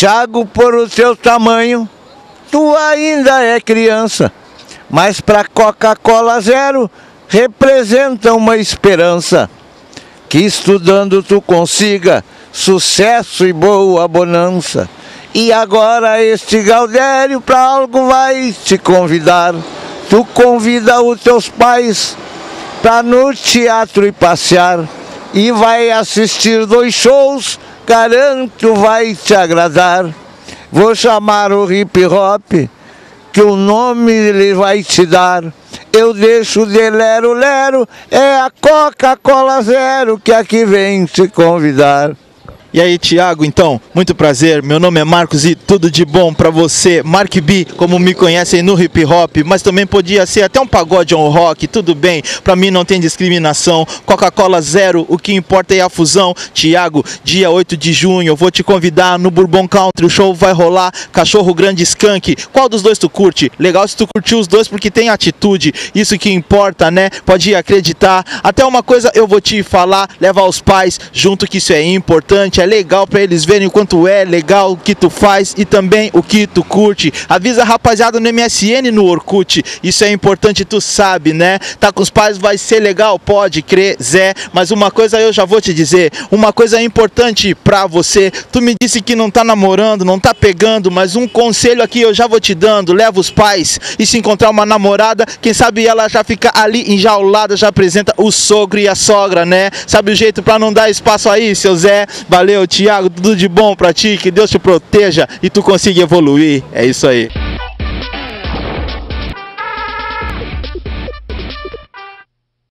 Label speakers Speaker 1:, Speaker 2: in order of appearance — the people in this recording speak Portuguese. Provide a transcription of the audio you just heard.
Speaker 1: Tiago, por o teu tamanho, tu ainda é criança, mas para Coca-Cola Zero representa uma esperança, que estudando tu consiga sucesso e boa bonança. E agora este Gaudério para algo vai te convidar. Tu convida os teus pais para no teatro ir passear, e vai assistir 2 shows, garanto vai te agradar. Vou chamar o hip hop, que o nome ele vai te dar. Eu deixo de lero-lero, é a Coca-Cola Zero que aqui vem te convidar.
Speaker 2: E aí, Tiago, então, muito prazer, meu nome é Marcos e tudo de bom pra você. Mark B, como me conhecem no hip hop, mas também podia ser até um pagode ou um rock, tudo bem, pra mim não tem discriminação. Coca-Cola Zero, o que importa é a fusão. Tiago, dia 8 de junho, eu vou te convidar no Bourbon Country, o show vai rolar, Cachorro Grande Skunk. Qual dos dois tu curte? Legal se tu curtiu os dois porque tem atitude, isso que importa, né? Pode acreditar. Até uma coisa eu vou te falar, leva os pais junto que isso é importante. É legal pra eles verem o quanto é legal o que tu faz e também o que tu curte. Avisa a rapaziada no MSN, no Orkut, isso é importante, tu sabe, né? Tá com os pais vai ser legal, pode crer, Zé. Mas uma coisa eu já vou te dizer, uma coisa importante pra você. Tu me disse que não tá namorando, não tá pegando, mas um conselho aqui eu já vou te dando. Leva os pais e se encontrar uma namorada, quem sabe ela já fica ali enjaulada, já apresenta o sogro e a sogra, né? Sabe o jeito pra não dar espaço aí, seu Zé? Valeu, Tiago, tudo de bom pra ti, que Deus te proteja e tu consiga evoluir. É isso aí.